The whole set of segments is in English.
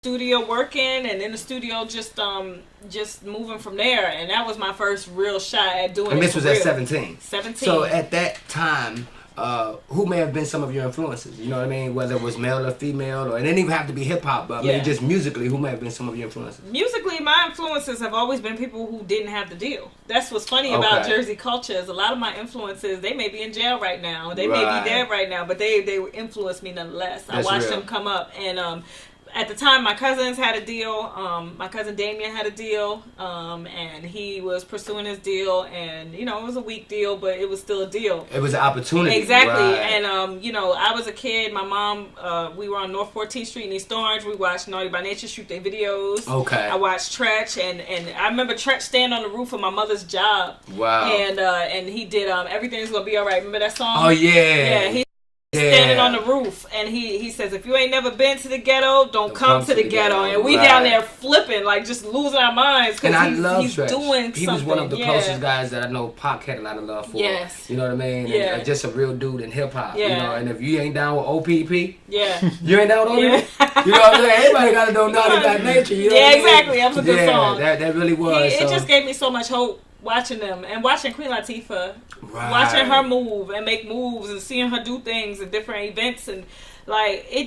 studio working, and in the studio just moving from there. And that was my first real shot at doing it. And this was at real. 17. 17. So at that time, who may have been some of your influences? You know what I mean? Whether it was male or female, or it didn't even have to be hip hop, but I mean just musically, who may have been some of your influences? Musically, my influences have always been people who didn't have the deal. That's what's funny about Jersey culture is a lot of my influences, they may be in jail right now, they may be dead right now, but they influenced me nonetheless. I watched them come up, and at the time, my cousins had a deal. My cousin Damien had a deal, and he was pursuing his deal. And it was a weak deal, but it was still a deal. It was an opportunity, exactly. Right. And I was a kid. My mom, we were on North 14th Street in East Orange. We watched Naughty by Nature shoot their videos. Okay. I watched Tretch, and I remember Tretch standing on the roof of my mother's job. Wow. And he did Everything's Gonna Be Alright. Remember that song? Oh yeah. Yeah. He standing on the roof, and he says, if you ain't never been to the ghetto, don't come to the ghetto. And we down there flipping, like just losing our minds, because he's doing something. He was one of the closest guys that I know Pac had a lot of love for. Yes. You know what I mean? Yeah. And just a real dude in hip hop. Yeah. You know, and if you ain't down with OPP, yeah, you ain't down with OPP. You know what I'm saying? Everybody got to know Naughty by Nature. You know exactly. That was a good song. That really was. It just gave me so much hope watching them, and watching Queen Latifah, watching her move and make moves, and seeing her do things at different events, and like I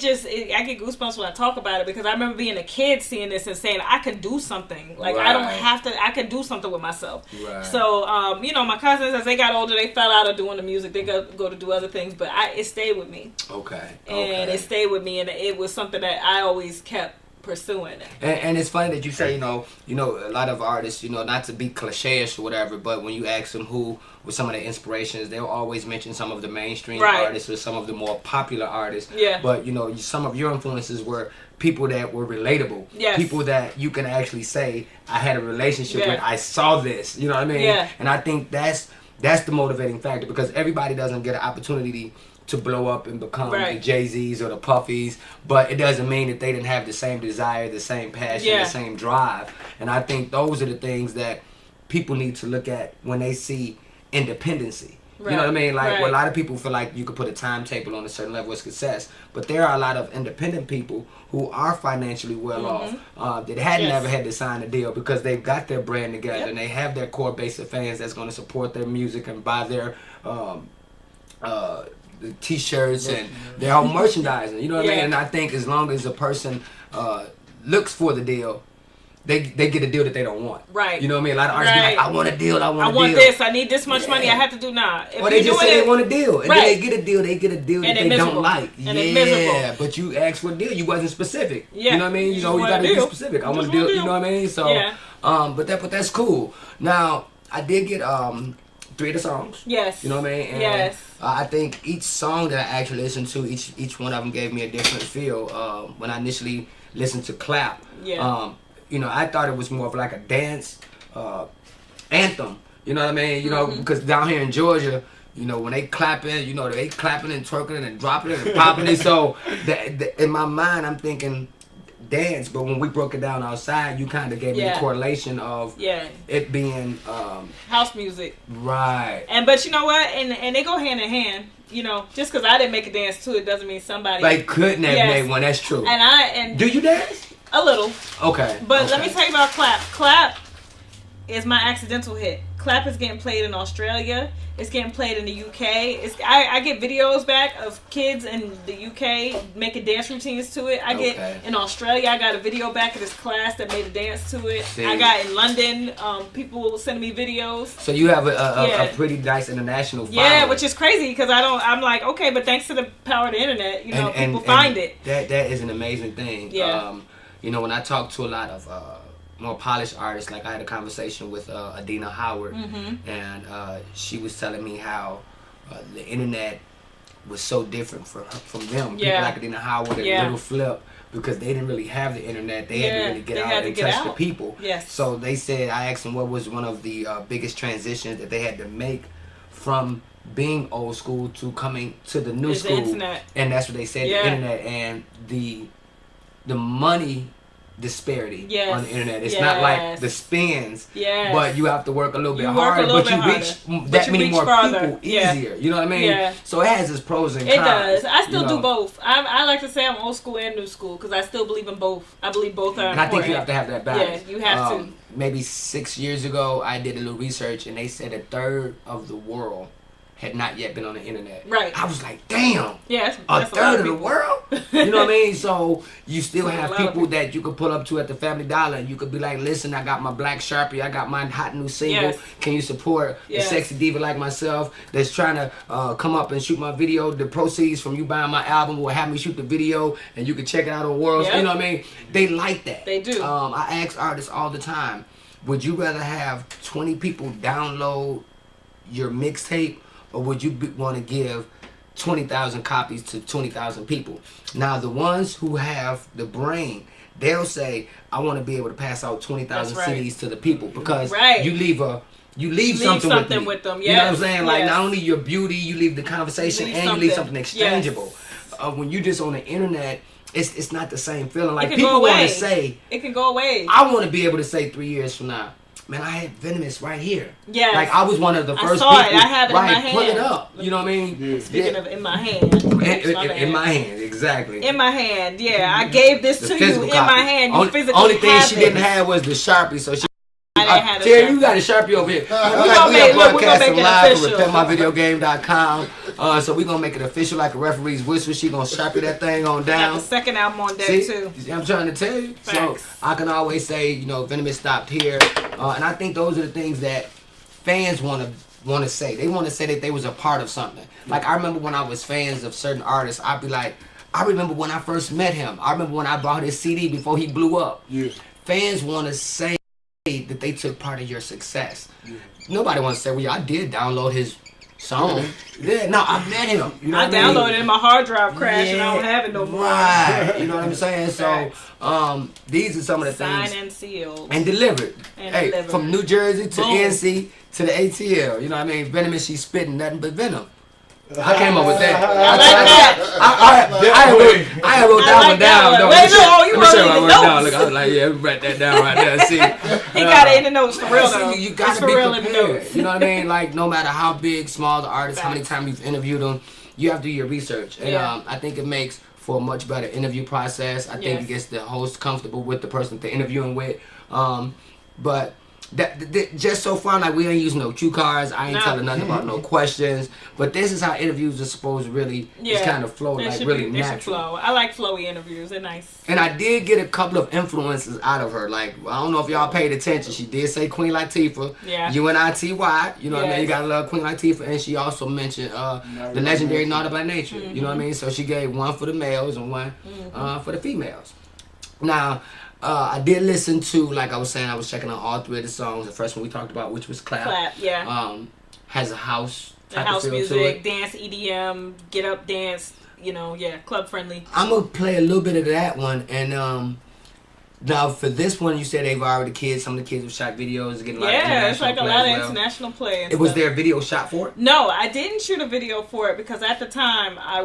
get goosebumps when I talk about it, because I remember being a kid seeing this and saying I can do something. Like I don't have to. I can do something with myself. Right. So my cousins, as they got older, they fell out of doing the music. They go to do other things, but it stayed with me. Okay. And it stayed with me, and it was something that I always kept pursuing. And it's funny that you say, a lot of artists, not to be cliche-ish or whatever, but when you ask them who were some of their inspirations, they'll always mention some of the mainstream artists or some of the more popular artists. Yeah. But, some of your influences were people that were relatable. Yes. People that you can actually say, I had a relationship with, I saw this, you know what I mean? Yeah. And I think that's the motivating factor, because everybody doesn't get an opportunity to blow up and become the Jay-Z's or the Puffies, but it doesn't mean that they didn't have the same desire, the same passion, the same drive. And I think those are the things that people need to look at when they see independency. You know what I mean? Like, a lot of people feel like you could put a timetable on a certain level of success, but there are a lot of independent people who are financially well off that had never had to sign a deal, because they've got their brand together and they have their core base of fans that's going to support their music and buy their the t-shirts and their whole merchandising. You know what I mean? And I think as long as a person looks for the deal, they get a deal that they don't want. Right. You know what I mean? A lot of artists be like, I want a deal, I want this, I need this much money, I have to do now. Or they just say they want a deal. And then they get a deal that they don't like. And but you asked for a deal, you wasn't specific. Yeah. You know what I mean? You gotta be specific. I want a deal, you know what I mean? So but that's cool. Now, I did get 3 of the songs. Yes. You know what I mean? And I think each song that I actually listened to, each one of them gave me a different feel. When I initially listened to Clap, I thought it was more of like a dance anthem. You know what I mean? Because down here in Georgia, when they clapping, they clapping and twerking and dropping it and popping it. So in my mind, I'm thinking dance, but when we broke it down outside, you kind of gave me the correlation of it being house music, right? But you know what? And they go hand in hand. Just because I didn't make a dance to it doesn't mean somebody like couldn't have made one. That's true. And do you dance? A little. Okay. But let me tell you about Clap. Clap is my accidental hit. Clap is getting played in Australia. It's getting played in the UK. I get videos back of kids in the UK making dance routines to it. I get in Australia. I got a video back of this class that made a dance to it. I got in London. People sending me videos. So you have a pretty nice international following. Yeah, which is crazy because I'm like, okay, but thanks to the power of the internet, people find it. That is an amazing thing. Yeah. When I talk to a lot of more polished artists, like I had a conversation with Adina Howard, and she was telling me how the internet was so different from them. People like Adina Howard and Little Flip, because they didn't really have the internet. They had to really get out and touch the people. Yes. So they said, I asked them what was one of the biggest transitions that they had to make from being old school to coming to the new school. The internet. And that's what they said, the internet, and the money disparity on the internet. It's not like the spins, but you have to work a little bit harder, but you reach that many more people easier. You know what I mean? Yeah. So it has its pros and cons. It does. I still do both. I like to say I'm old school and new school because I still believe in both. I believe both are important. And I think you have to have that balance. Yeah, you have to. Maybe 6 years ago, I did a little research, and they said 1/3 of the world had not yet been on the internet. Right. I was like, damn. Yeah, that's 1/3 of the world? You know what I mean? So you still have people that you could pull up to at the Family Dollar, and you could be like, listen, I got my black Sharpie, I got my hot new single. Can you support a sexy diva like myself that's trying to come up and shoot my video? The proceeds from you buying my album will have me shoot the video, and you can check it out on Worlds. You know what I mean? They like that. They do. I ask artists all the time, would you rather have 20 people download your mixtape, or would you want to give 20,000 copies to 20,000 people? Now, the ones who have the brain, they'll say, I want to be able to pass out 20,000 CDs to the people, because you leave something with them. You know what I'm saying? Like, not only your beauty, you leave the conversation, and you leave something exchangeable. When you just on the internet, it's not the same feeling. Like, people want to say, it can go away. I want to be able to say 3 years from now, man, I had Venomiss right here. Yeah. Like, I was one of the first people. I have it in my hand. Pull it up. You know what I mean? Speaking of in my hand. In my hand, exactly. In my hand, yeah. I gave this to you in my hand. You physically only thing she didn't have was the Sharpie, so she... Terry, you got a Sharpie over here. We're broadcasting live from RepentMyVideoGame.com. So we're going to make it official like a referee's whistle. She going to Sharpie that thing on down. Got the second album on deck, too. I'm trying to tell you. Facts. So I can always say, you know, Venomiss stopped here. And I think those are the things that fans want to say. They want to say that they was a part of something. Like, I remember when I was fans of certain artists, I'd be like, I remember when I first met him. I remember when I bought his CD before he blew up. Yeah. Fans want to say that they took part of your success. Nobody wants to say, well, I did download his song. No, I met him. You know I downloaded it, my hard drive crashed, and I don't have it no more. Right. You know what I'm saying? So, these are some of the things. Signed and sealed. And delivered. From New Jersey to NC to the ATL. You know what I mean? Venomiss, she's spitting nothing but venom. I came up with that. I like that. I wrote that one down. Wait, no, you wrote it in the notes. Look, I was like, yeah, write that down right there. See, he got it in the notes for real though. You got to be prepared. You know what I mean? Like, no matter how big, small the artist, how many times you've interviewed them, you have to do your research. And I think it makes for a much better interview process. I think it gets the host comfortable with the person they're interviewing with. But just so far, like, we ain't using no cue cards. I ain't telling nothing about no questions. But this is how interviews are supposed to really just kind of flow, like really natural. Flow. I like flowy interviews. They're nice. And I did get a couple of influences out of her. Like, I don't know if y'all paid attention. She did say Queen Latifah. Yeah. UNITY. You know what I mean? You gotta love Queen Latifah. And she also mentioned the legendary Naughty by Nature. You know what I mean? So she gave one for the males and one for the females. Now, I did listen to, like I was saying, I was checking out all 3 of the songs. The first one we talked about, which was Clap. Clap, yeah. Has a house type house of feel music, to it. dance, EDM, get up, dance, you know, club friendly. I'm going to play a little bit of that one. And now, for this one, you said they've already kids. Some of the kids have shot videos. Getting a lot of it's like a lot of international play. And was there a video shot for it? No, I didn't shoot a video for it because at the time I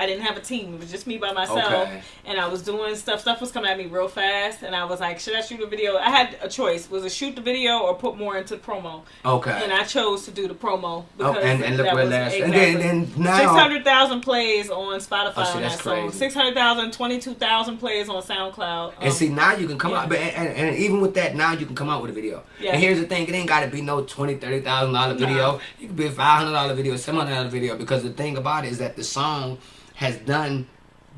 didn't have a team. It was just me by myself, and I was doing stuff. Stuff was coming at me real fast, and I was like, should I shoot a video? I had a choice: was it shoot the video or put more into promo? Okay. And I chose to do the promo because and look where last. And then now 600,000 plays on Spotify on that song. 600,000, 22,000 plays on SoundCloud. And see now. You can come out, but and even with that, now you can come out with a video. Yeah. And here's the thing: it ain't got to be no $20,000-$30,000 video. No. It could be a $500 video, $700 video. Because the thing about it is that the song has done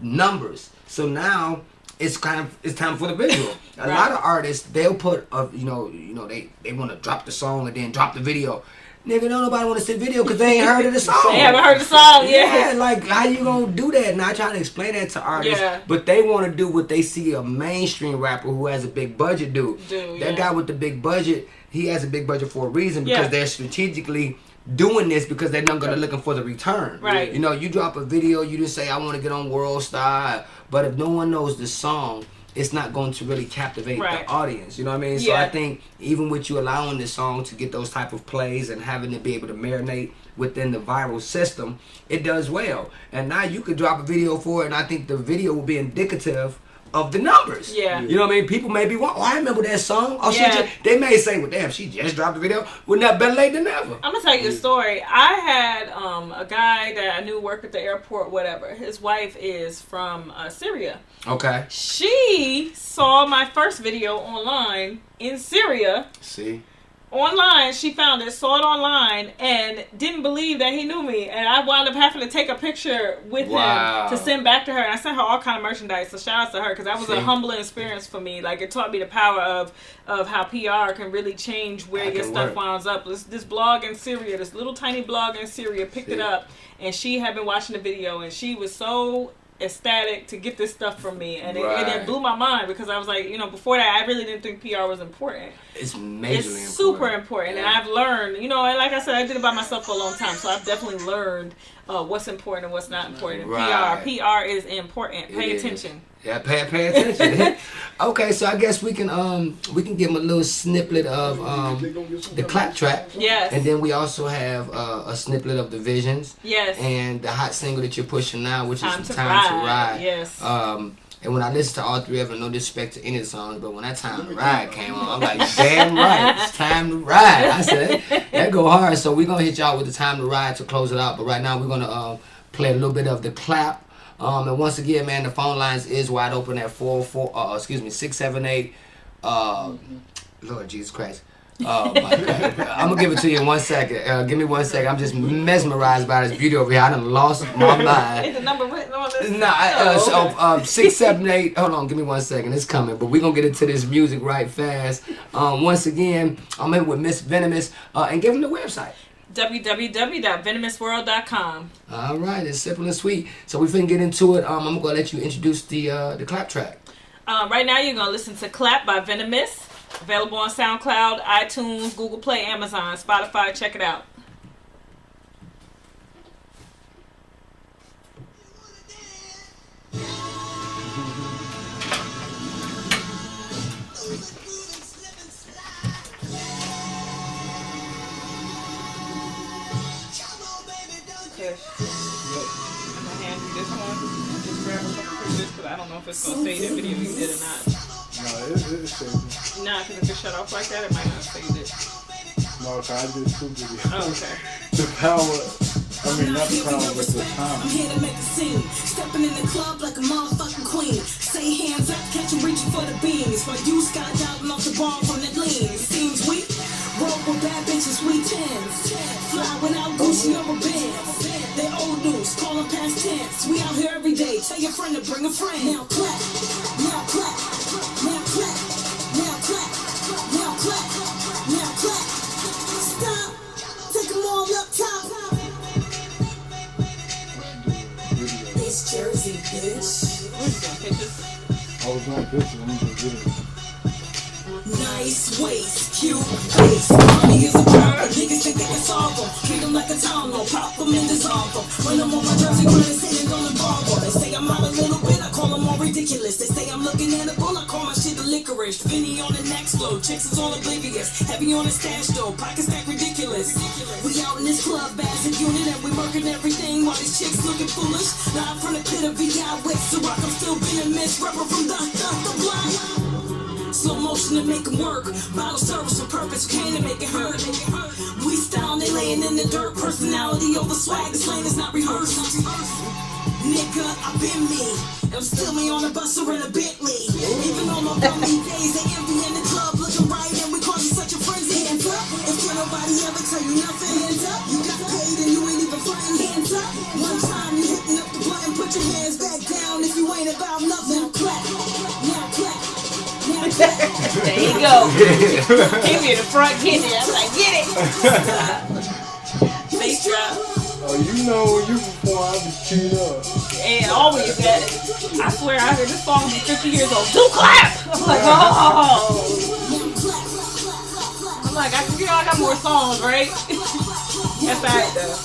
numbers. So now it's time for the visual. A lot of artists, they'll put they want to drop the song and then drop the video. Nigga, don't nobody want to see the video because they ain't heard of the song. They haven't heard the song, yeah. Like, how you gonna do that? Not trying to explain that to artists, but they want to do what they see a mainstream rapper who has a big budget do. That guy with the big budget, he has a big budget for a reason because they're strategically doing this because they're not gonna looking for the return. Right. You know, you drop a video, you just say I want to get on World Star, but if no one knows the song, it's not going to really captivate the audience. You know what I mean? So I think even with you allowing this song to get those type of plays and having to be able to marinate within the viral system, it does well. And now you could drop a video for it, and I think the video will be indicative of the numbers. Yeah. You know what I mean? People may be wondering, I remember that song. Oh, they may say, well, damn, she just dropped the video. Wouldn't that better late than never? I'm going to tell you a story. I had a guy that I knew worked at the airport, whatever. His wife is from Syria. Okay. She saw my first video online in Syria. See? Online, she found it, saw it online, and didn't believe that he knew me. And I wound up having to take a picture with him to send back to her. And I sent her all kind of merchandise. So shout out to her, because that was a humbling experience for me. Like, it taught me the power of how PR can really change where your stuff winds up. This blog in Syria, this little tiny blog in Syria, picked it up, and she had been watching the video, and she was so ecstatic to get this stuff from me, and it blew my mind, because I was like, you know, before that I really didn't think PR was important. It's majorly super important. And I've learned, you know, and like I said, I did it by myself for a long time, so I've definitely learned what's important and what's not important. PR is important. Pay attention. Yeah, pay attention. Okay, so I guess we can give them a little snippet of the clap track. Yes. And then we also have a snippet of the visions. Yes. And the hot single that you're pushing now, which is Time to Ride. Yes. And when I listen to all three of them, no disrespect to any of the songs, but when that Time to Ride came on, I'm like, damn right, it's time to ride. I said, that go hard. So we're gonna hit y'all with the Time to Ride to close it out. But right now we're gonna play a little bit of the clap. And once again, man, the phone lines is wide open at 678. Lord Jesus Christ. Oh my God. I'm gonna give it to you in 1 second. Give me 1 second. I'm just mesmerized by this beauty over here. I done lost my mind. Is the number written on this? No, 678. Hold on, give me 1 second. It's coming, but we're gonna get into this music right fast. Once again, I'm in with Miss Venomiss, and give them the website. www.venomissworld.com. All right, it's simple and sweet. So we finna get into it. I'm gonna let you introduce the clap track. Right now, you're gonna listen to "Clap" by Venomiss. Available on SoundCloud, iTunes, Google Play, Amazon, Spotify. Check it out. I'm gonna hand you this one. Just grab a couple pictures, because I don't know if it's gonna save the video you did or not. No, it's saved. Nah, because if it shut off like that, it might not save it. No, I did 2 videos. Oh, okay. The power, not the power, but the time. I'm here to make a scene. Stepping in the club like a motherfucking queen. Say hands up, catch 'em reaching for the beans. While you skydiving off the bar from that lean. It seems weak. Roll with bad bitches, we tens. Fly without Gucci or a Benz. They old news, call them past tense. We out here every day. Tell your friend to bring a friend. Now clap, now clap, now clap, now clap, now clap, now clap. Stop, take them all up top. It's Jersey, bitch. I was doing pictures, I'm doing videos. Nice waist, cute face. Money is a problem. Niggas think they can solve them. Treat them like a town, pop them and dissolve them. When I'm on my Jersey, when they say they don't involve them. They say I'm out a little bit, I call them all ridiculous. They say I'm looking at a bull, I call my shit a licorice. Vinny on the next flow, chicks is all oblivious. Heavy on the stash though, pockets stack ridiculous. We out in this club as a unit and we working everything while these chicks looking foolish. Now I'm from the pit of VI with so rock, I'm still being Miss Rubber from the block. Slow motion to make them work. Bottle service for purpose, came to make it hurt. We style, they laying in the dirt. Personality over swag, this lane is not rehearsed. Nigga, I've been me. I'm still me on a bus or in a Bentley. Even on my bummy days, they envy in the club looking right, and we call you such a frenzy. Hands up, if can't nobody ever tell you nothing. Hands up, you got paid and you ain't even frontin'. Hands up, one time you hitting up the button, put your hands back down if you ain't about nothing. Now clap, now clap. There you go. Came in the front, get it. I was like, get it. Bass drop. Oh, you know you before I was chewed up. And always that. I swear I heard this song be 50 years old. Do clap! I'm like, oh. I'm like, I got more songs, right? That's alright though.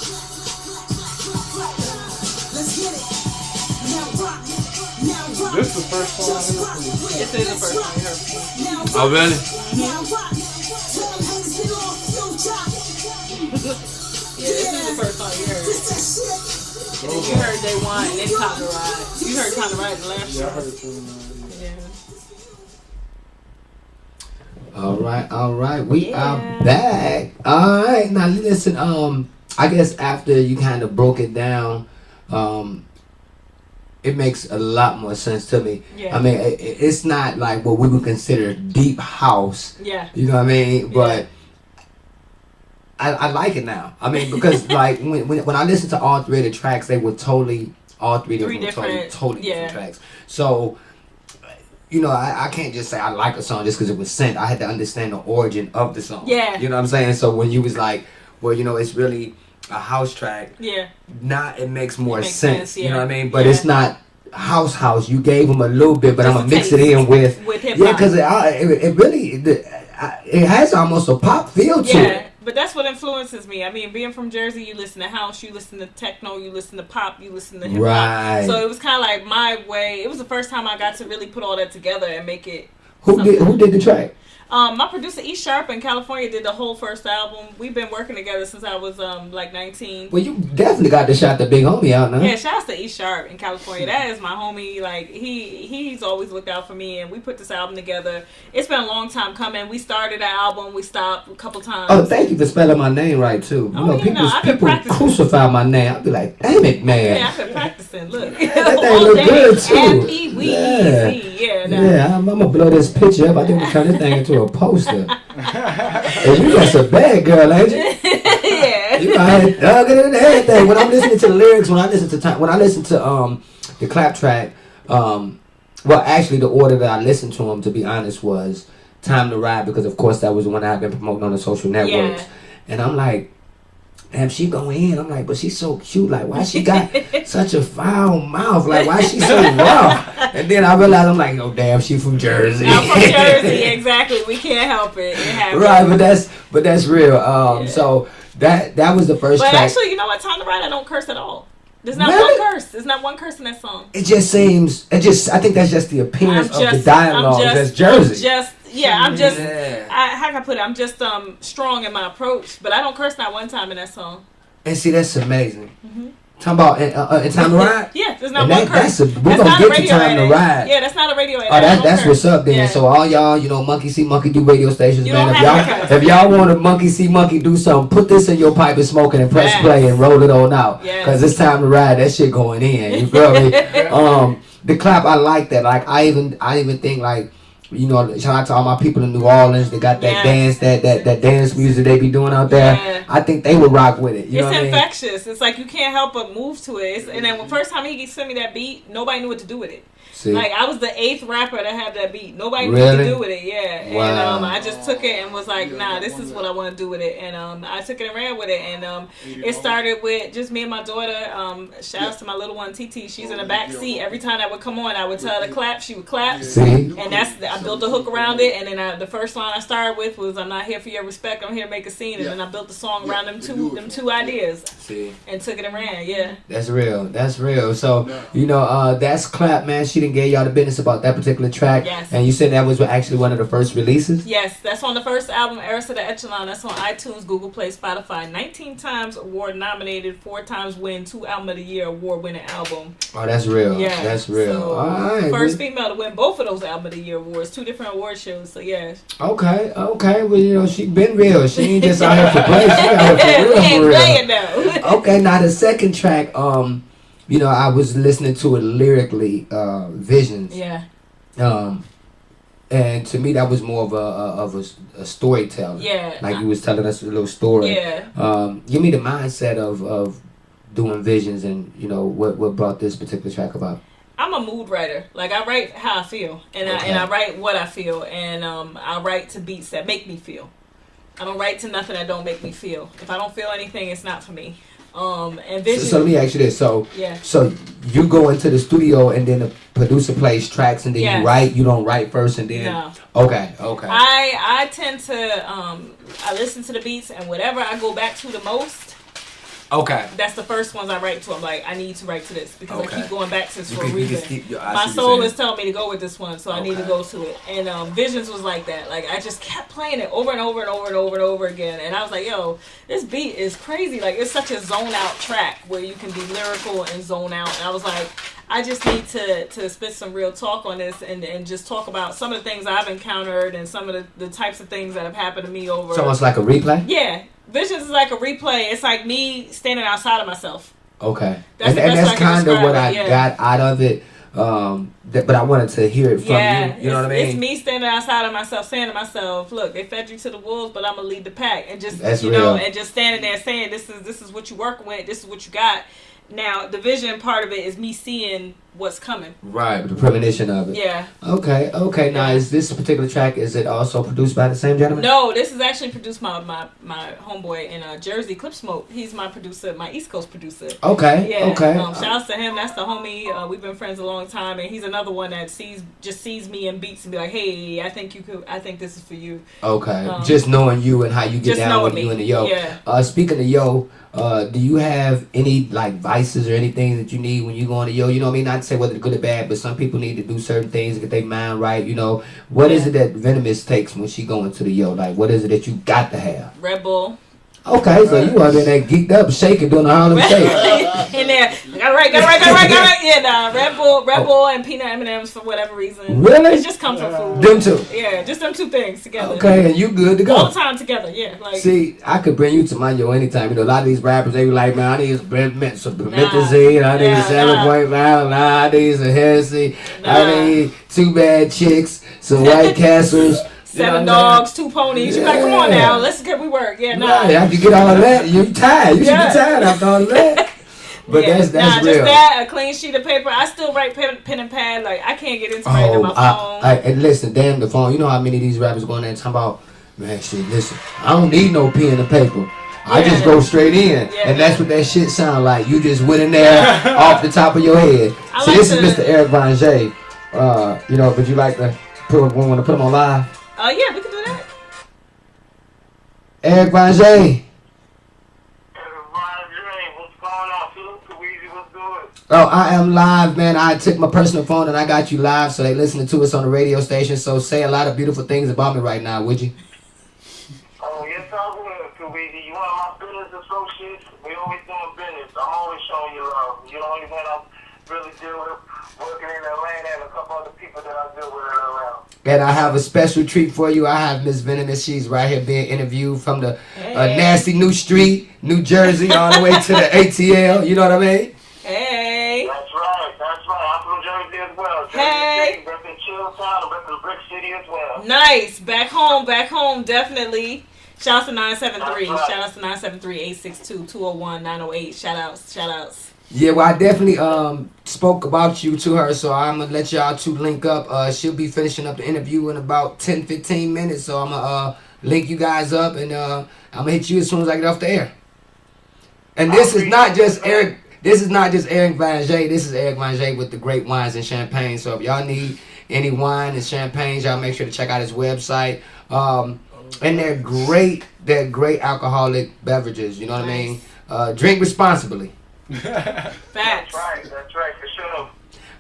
Let's get it. Now rock. This is the first song I heard from you. This is the first song I heard from you. Oh, really? Yeah, this is the first song you heard. And then you heard Day One and then Time to Ride. You heard Time to Ride the last Yeah, I show. heard it too. All right. We are back. All right, now listen. I guess after you kind of broke it down, it makes a lot more sense to me. Yeah. I mean, it's not like what we would consider deep house. Yeah. You know what I mean? But I like it now. I mean, because like when I listened to all three of the tracks, they were totally totally different tracks. So, you know, I can't just say I like a song just because it was sent. I had to understand the origin of the song. Yeah. You know what I'm saying? So when you was like, well, you know, it's really a house track. Yeah. It makes more sense. Yeah. You know what I mean? But it's not house. You gave them a little bit, but just I'm gonna mix it in with hip hop. Yeah, because it really it has almost a pop feel to it. Yeah. But that's what influences me. I mean, being from Jersey, you listen to house, you listen to techno, you listen to pop, you listen to hip hop. Right. So it was kind of like my way. It was the first time I got to really put all that together and make it. Who did the track? My producer E Sharp in California did the whole first album. We've been working together since I was like 19. Well, you definitely got to shout the big homie out now. Yeah, shouts to E Sharp in California. That is my homie. Like he's always looked out for me, and we put this album together. It's been a long time coming. We started the album, we stopped a couple times. Oh, thank you for spelling my name right too. People crucify my name. I'll be like, damn it, man. Yeah, I've been practicing. Look, that thing look good too. Yeah, I'm gonna blow this picture up. I think we turn this thing into a poster. Hey, you got some bad girl, ain't you? Yeah. You know, dug it and everything. When I'm listening to the lyrics, when I listen to the clap track, well, actually the order that I listened to them, to be honest, was Time to Ride, because of course that was the one I've been promoting on the social networks. Yeah. And I'm like, damn, she going in. I'm like, but she's so cute. Like, why she got such a foul mouth? Like, why she so rough? And then I realized, I'm like, oh, damn, she from Jersey. I'm from Jersey, exactly. We can't help it. It happens. Right, but that's real. So that was the first track. But actually, you know what? Time to Ride, I don't curse at all. There's not one curse. There's not one curse in that song. It just seems. I think that's just the appearance of the dialogue. That's Jersey. How can I put it? I'm just strong in my approach, but I don't curse not one time in that song. And see, that's amazing. Mm-hmm. Talking about in Time to Ride? Yeah, there's not one curse. We're going to get to Time to Ride. Yeah, that's not a radio edit. Oh, that's what's up then. Yeah. So all y'all, you know, Monkey See, Monkey Do radio stations, man. If y'all want to Monkey See, Monkey Do something, put this in your pipe and smoke it and press play and roll it on out. Because it's Time to Ride. That shit going in. You feel me? The clap, I like that. Like, I even think, like, you know, shout out to all my people in New Orleans. They got that dance, that dance music they be doing out there. Yeah. I think they would rock with it. It's infectious. It's like you can't help but move to it. And then the first time he sent me that beat, nobody knew what to do with it. See? Like, I was the 8th rapper to have that beat. Nobody knew what to do with it. Yeah. Wow. And I just took it and was like, nah, this is what I want to do with it. And I took it and ran with it. And it started with just me and my daughter. Shout out to my little one, TT. She's in the back seat. Every time that would come on, I would tell her to clap. She would clap. See? And I built a hook around it. And then the first line I started with was, I'm not here for your respect. I'm here to make a scene. And then I built the song around them two ideas. See? And took it and ran. Yeah. That's real. So, you know, that's Clap, man. She didn't get y'all the business about that particular track. Yes. And you said that was actually one of the first releases? Yes, that's on the first album, Eris of the Echelon. That's on iTunes, Google Play, Spotify. 19 times award nominated, 4 times win, 2 Album of the Year award winning album. Oh, that's real. Yeah. That's real. So, all right. First female to win both of those Album of the Year awards, 2 different award shows. So, yeah. Okay. Well, you know, she been real. She ain't just out here for play. She out here for real. Okay, now the second track, you know, I was listening to it lyrically, Visions. Yeah. And to me, that was more of a storytelling. Yeah. Like you was telling us a little story. Yeah. Give me the mindset of doing Visions, and you know what brought this particular track about. I'm a mood writer. Like, I write how I feel, and I write what I feel, and I write to beats that make me feel. I don't write to nothing that don't make me feel. If I don't feel anything, it's not for me. And Visions. So let me ask you this. So you go into the studio and then the producer plays tracks and then you write. You don't write first and then. No. Okay. I tend to I listen to the beats, and whatever I go back to the most. Okay. That's the first ones I write to. I'm like, I need to write to this because I keep going back to this for a reason. My My soul is telling me to go with this one, so I need to go to it. And Visions was like that. Like, I just kept playing it over and over and over and over and over again. And I was like, yo, this beat is crazy. Like, it's such a zone out track where you can be lyrical and zone out. And I was like, I just need to spit some real talk on this and just talk about some of the things I've encountered and some of the types of things that have happened to me over. It's almost like a replay? Yeah. Visions is like a replay. It's like me standing outside of myself. Okay. And that's kind of what I got out of it. But I wanted to hear it from you. You know what I mean? It's me standing outside of myself, saying to myself, "Look, they fed you to the wolves, but I'm gonna lead the pack." And just and just standing there saying, "This is what you working with. This is what you got." Now, the vision part of it is me seeing what's coming. Right, the premonition of it. Yeah. Okay. Now, is this particular track, is it also produced by the same gentleman? No, this is actually produced by my homeboy in Jersey, Clip Smoke. He's my producer, my East Coast producer. Okay. Yeah. Okay. Shout out to him. That's the homie. We've been friends a long time, and he's another one that sees me in beats and be like, "Hey, I think this is for you." Okay. Just knowing you and how you get down with you and the yo. Yeah. Speaking of yo, do you have any like vices or anything that you need when you go on the yo? You know what I mean? Not to say whether it's good or bad, but some people need to do certain things to get their mind right. You know, what is it that Venomiss takes when she go into the yo? Like, what is it that you got to have? Red Bull. Okay, so you out there geeked up, shaking, doing the Harlem Shake. In there, got it right. Yeah, nah, Red Bull, and peanut M&Ms for whatever reason. Really? It's just comfort food. Them two. Yeah, just them two things together. Okay, and you good to go. All the time together. Yeah. Like, see, I could bring you to my yo anytime. You know, a lot of these rappers, they be like, man, I need some Methazine, I need 7.5, I need some Hennessy, I need 2 bad chicks, some White Castles. 7 dogs, 2 ponies. You like, come on now, let's get we work. Yeah, nah. Right, after you get all of that, you're tired. You should be tired after all of that. But that's real. Just that, a clean sheet of paper. I still write pen and pad. Like, I can't get into writing on my phone. And listen, damn the phone. You know how many of these rappers going there and talking about, man, shit, listen, I don't need no pen and paper. I just go straight in. Yeah, and that's what that shit sound like. You just went in there off the top of your head. So this is Mr. Eric Vanjay. You know, would you like to put him on live? Yeah, we can do that. Eric Vanjay. What's going on? Pweezy, what's good? Oh, I am live, man. I took my personal phone and I got you live, so they listening to us on the radio station. So say a lot of beautiful things about me right now, would you? Oh, yes, I will, Pweezy. You one of my business associates. We always doing business. I'm always showing you love. You're the only one I really deal with working in Atlanta and a couple other people that I deal with around. And I have a special treat for you. I have Miss Venomiss. She's right here being interviewed from the nasty New Street, New Jersey, all the way to the ATL. You know what I mean? Hey. That's right. I'm from Jersey as well. Hey. Repping Chilltown, repping Brick City as well. Nice. Back home, definitely. Shout out to 973. Right. Shout out to 973-862-201-908. Shout outs. Yeah, well, I definitely spoke about you to her, so I'm going to let y'all two link up. She'll be finishing up the interview in about 10-15 minutes, so I'm going to link you guys up, and I'm going to hit you as soon as I get off the air. And this is not just Eric Vanjay. This is Eric Vanjay with the Great Wines and Champagne. So if y'all need any wine and champagnes, y'all make sure to check out his website. And they're great alcoholic beverages, you know what I mean? Drink responsibly. Facts. That's right, for sure.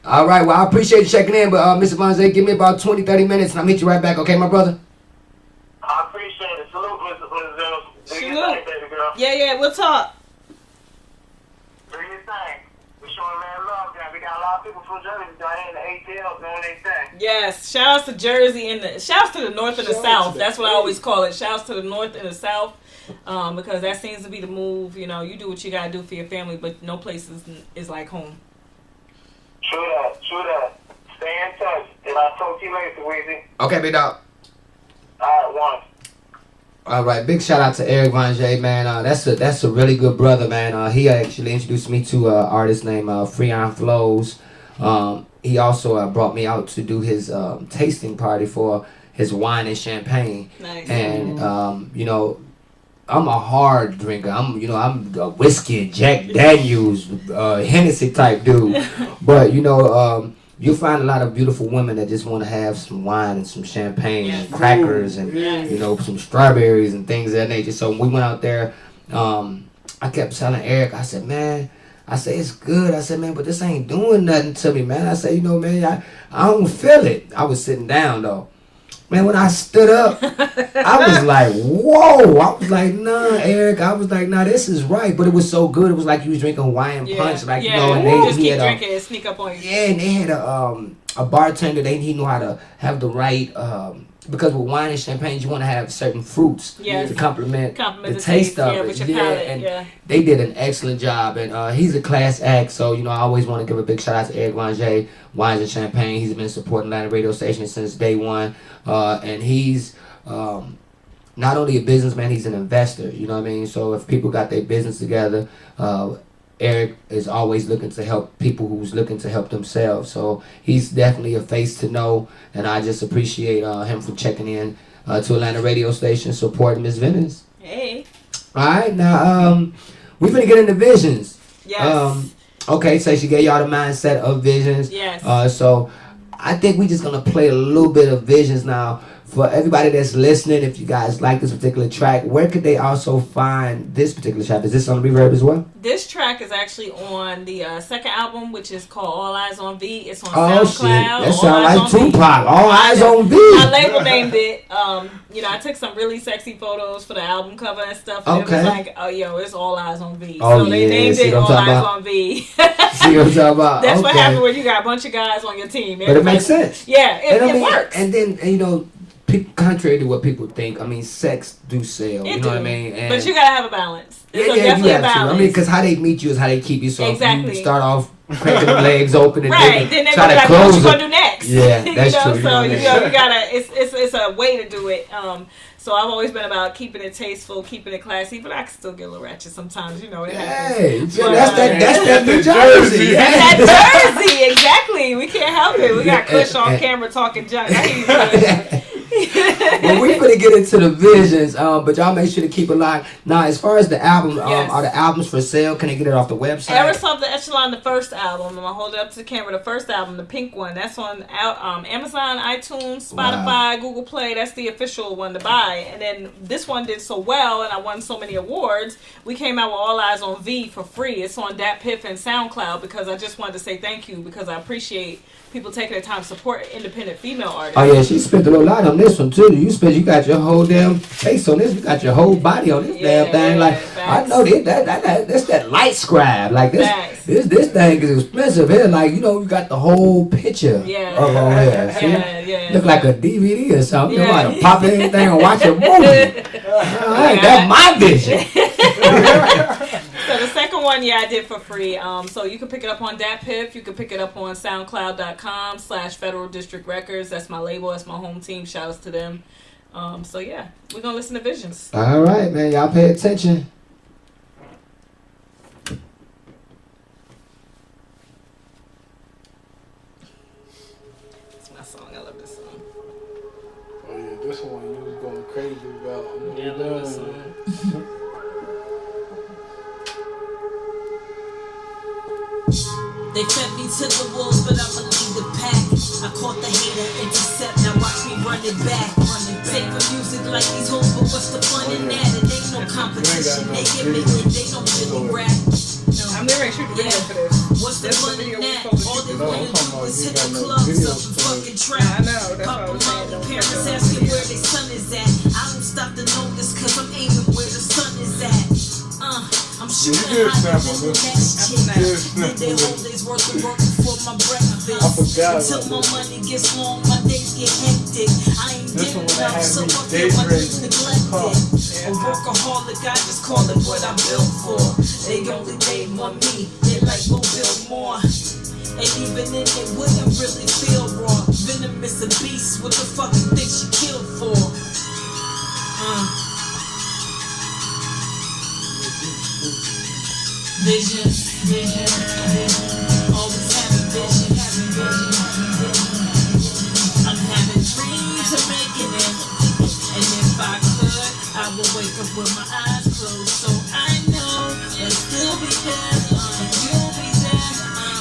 All right, well, I appreciate you checking in, but Mr. Vanjay, give me about 20-30 minutes and I'll meet you right back, okay, my brother? I appreciate it. Salute, Mr. Zenos. Do your thing, baby girl. Yeah, we'll talk. Do your thing. We're showing man love down. We got a lot of people from Jersey down here in the ATL doing their thing. Yes, shout outs to Jersey and shout outs to the North and the South. That's what I always call it. Shout outs to the North and the South. Because that seems to be the move. You know, you do what you gotta do for your family, but no place is like home. True that. Stay in touch. And I'll talk to you later, Pweezy. Okay, big dog. Alright, All right, big shout out to Eric Vanjay, man. That's a really good brother, man. He actually introduced me to an artist named Freon Flows. He also brought me out to do his tasting party for his wine and champagne. Nice. And you know, I'm a hard drinker. I'm a whiskey, Jack Daniels, Hennessy type dude. But you know, you'll find a lot of beautiful women that just want to have some wine and some champagne and crackers and you know, some strawberries and things of that nature. So when we went out there, I kept telling Eric, I said, man, it's good. I said, man, but this ain't doing nothing to me, man. I said, you know, man, I don't feel it. I was sitting down though. Man, when I stood up, I was like, whoa. I was like, nah, Eric. I was like, nah, this is right. But it was so good. It was like you was drinking Hawaiian Punch. Like, you know, and they just keep drinking and sneak up on you. Yeah, and they had a bartender. He knew how to have the right... because with wine and champagne, you want to have certain fruits to complement the taste of it. With your palate, and they did an excellent job. And he's a class act, so you know I always want to give a big shout out to Eric Ranger, Wines and Champagne. He's been supporting Atlanta radio station since day one, and he's not only a businessman, he's an investor. You know what I mean? So if people got their business together, Eric is always looking to help people who's looking to help themselves. So he's definitely a face to know, and I just appreciate him for checking in to Atlanta radio station, supporting Miss Venomiss. Hey. All right, now we're gonna get into visions. Yes. Okay, so she gave y'all the mindset of visions. Yes. So I think we're just gonna play a little bit of visions now. For everybody that's listening, if you guys like this particular track, where could they also find this particular track? Is this on Reverb as well? This track is actually on the second album, which is called All Eyes on V. It's on SoundCloud. Shit. That sounds like Tupac. All Eyes on V. My label named it. You know, I took some really sexy photos for the album cover and stuff. And it was like, oh, yo, it's All Eyes on V. So they named it All Eyes on V. See what I'm talking about? That's what happened when you got a bunch of guys on your team. But it makes sense. Yeah, it works. And then, you know, contrary to what people think, I mean, sex do sell. You know what I mean? And but you gotta have a balance. You have to. I mean, because how they meet you is how they keep you. So if you start off cranking the legs open and then they try to like, close what you gonna do next? Yeah, that's true. So you gotta. It's a way to do it. So I've always been about keeping it tasteful, keeping it classy, but I can still get a little ratchet sometimes. You know, it happens. But, that's that New Jersey. That's that Jersey, exactly. We can't help it. We got Kush on camera talking junk. Well, we're gonna get into the visions, but y'all make sure to keep it locked. Now, as far as the album, are the albums for sale? Can they get it off the website? Ever Off the Echelon, the first album. I'm gonna hold it up to the camera. The first album, the pink one, that's on Amazon, iTunes, Spotify, Google Play. That's the official one to buy. And then this one did so well, and I won so many awards. We came out with All Eyes on V for free. It's on Dat Piff and SoundCloud because I just wanted to say thank you because I appreciate people taking their time to support independent female artists. Oh yeah, she spent a little lot on this one too. You got your whole damn face on this. You got your whole body on this damn thing. Like facts. I know that's that light scribe. Like this thing is expensive here. Like you know you got the whole picture of her here. Look like a DVD or something. You know how to pop anything and watch a movie. That's my vision. So the second one, I did for free. So you can pick it up on Dat Piff. You can pick it up on SoundCloud.com/Federal District Records. That's my label. That's my home team. Shout outs to them. So yeah, we're gonna listen to Visions. All right, man. Y'all pay attention. It's my song. I love this song. Oh yeah, this one you was going crazy about. Yeah, I love this song. They fed me to the wolves, but I'ma lead the pack. I caught the hater, intercept, now watch me run it back. Take the music like these hoes, but what's the fun in that? It ain't no competition, they give it in, they don't really rap. I'm never shoot the video for this. What's the fun in that? All they wanna do is hit the clubs up and fucking trap. I know, that's what I was saying. Parents asking where their son is at. I don't stop to notice cause I'm aiming where the sun is at. I'm shooting high than the next chick. Did their whole day's worth of work before my breakfast. Until my money gets long, my days get hectic. I ain't getting enough, so I feel my dreams neglected. A workaholic, I just call it what I'm built for. They only name on me, they like we'll build more. And even in it wouldn't really feel raw. Venomiss a beast, what the fuck you think she killed for? Vision, vision, vision. Always having vision, having vision. I'm having dreams of making it. And if I could, I would wake up with my eyes closed. So I know it'll still be there. And you'll be there.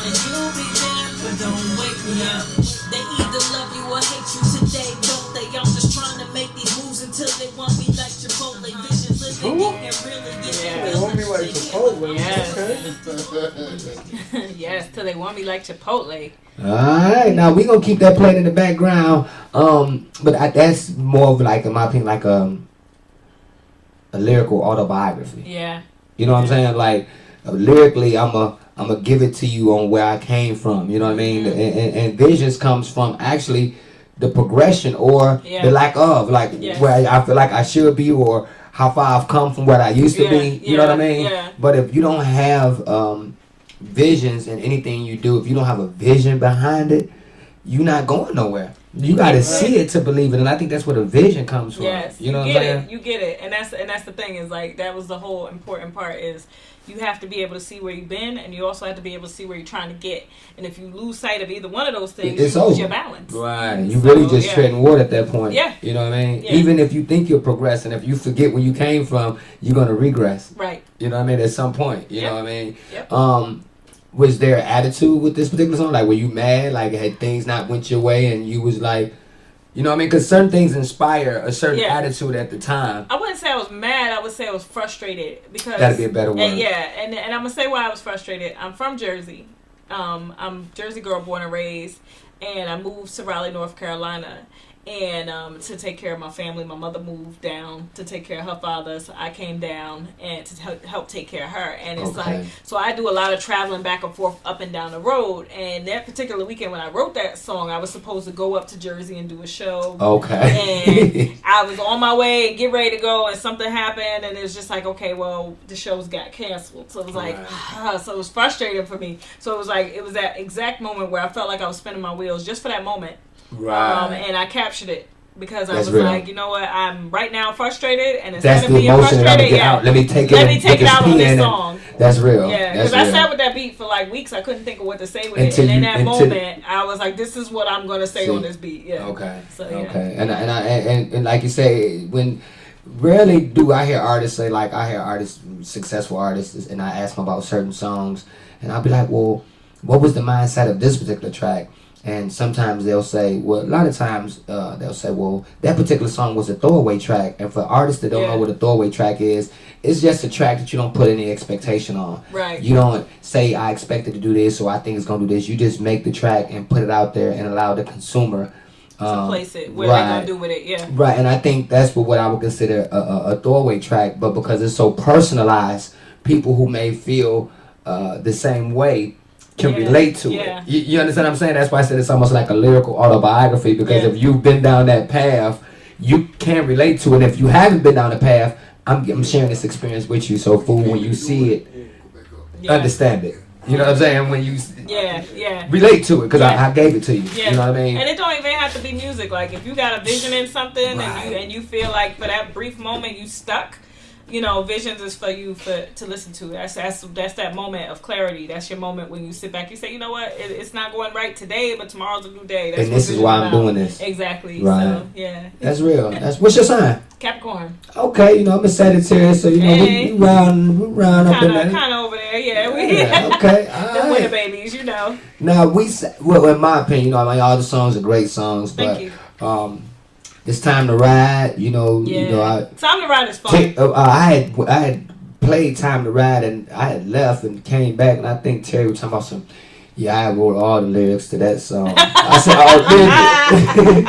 And you'll be there. But don't wake me up. They either love you or hate you today, don't they? I'm just trying to make these moves until they want me like Chipotle. Vision living, you can really get They want me like Chipotle. Yes. Okay. Yes, till they want me like Chipotle. Alright, now we gonna keep that playing in the background. But that's more of like, in my opinion, like a lyrical autobiography. Yeah. You know what I'm saying? Like lyrically, I'm a give it to you on where I came from. You know what I mean? And visions comes from actually the progression or the lack of, like where I feel like I should be or how far I've come from what I used to be. You know what I mean? Yeah. But if you don't have visions in anything you do, if you don't have a vision behind it, you're not going nowhere. You got to see it to believe it, and I think that's where the vision comes from. Yes, you know you what I'm get saying? it. You get it, and that's the thing is like that was the whole important part is you have to be able to see where you've been, and you also have to be able to see where you're trying to get. And if you lose sight of either one of those things, you lose your balance. Right, you really just treading water at that point. Yeah, you know what I mean. Yeah. Even if you think you're progressing, if you forget where you came from, you're gonna regress. Right. You know what I mean? At some point, you know what I mean. Yep. Was there attitude with this particular song? Like, were you mad? Like, had things not went your way, and you was like, you know what I mean? Because certain things inspire a certain attitude at the time. I wouldn't say I was mad. I would say I was frustrated because that'd be a better word. And I'm gonna say why I was frustrated. I'm from Jersey. I'm Jersey girl, born and raised, and I moved to Raleigh, North Carolina. And to take care of my family. My mother moved down to take care of her father, so I came down and to help take care of her. And it's like, so I do a lot of traveling back and forth up and down the road. And that particular weekend when I wrote that song, I was supposed to go up to Jersey and do a show. And I was on my way and get ready to go, and something happened, and it was just like, okay, well, the shows got canceled. So it was like, so it was frustrating for me. So it was like, it was that exact moment where I felt like I was spinning my wheels just for that moment. Right. And I captured it because I That's was real. like, you know what, I'm right now frustrated, and that's instead of the being emotion frustrated, that out. Let me take it out on this song. That's real. Yeah, because I sat with that beat for like weeks. I couldn't think of what to say with it, and in that moment, I was like, this is what I'm gonna say on this beat. Yeah. Okay. So, okay. And like you say, when rarely do I hear artists say, like, I hear artists, successful artists, and I ask them about certain songs, and I'll be like, well, what was the mindset of this particular track? And sometimes they'll say, well, a lot of times they'll say, well, that particular song was a throwaway track. And for artists that don't know what a throwaway track is, it's just a track that you don't put any expectation on. Right. You don't say, I expected to do this, or I think it's going to do this. You just make the track and put it out there and allow the consumer to place it where they're going to do with it. Yeah. Right. And I think that's what I would consider a throwaway track. But because it's so personalized, people who may feel the same way can relate to it. You understand what I'm saying? That's why I said it's almost like a lyrical autobiography, because if you've been down that path, you can relate to it. If you haven't been down the path, I'm sharing this experience with you. So fool, when you see it, understand it. You know what I'm saying? When you relate to it, because I gave it to you. You know what I mean? And it don't even have to be music. Like if you got a vision in something and you feel like for that brief moment you stuck, you know, visions is for you to listen to. That's that moment of clarity. That's your moment when you sit back. You say, you know what, it's not going right today, but tomorrow's a new day. That's and this is why I'm doing this. Exactly. Right. So, yeah. That's real. What's your sign? Capricorn. Okay, you know I'm a Sagittarius, so you know we round up in there. Kind of over there, yeah. Okay. The winter babies, you know. Now well, in my opinion, you know, I mean, all the songs are great songs, but Thank you. It's Time to Ride, you know. Time to Ride is fun. I had played Time to Ride, and I had left and came back, and I think Terry was talking about some. Yeah, I wrote all the lyrics to that song. I said, oh, did you?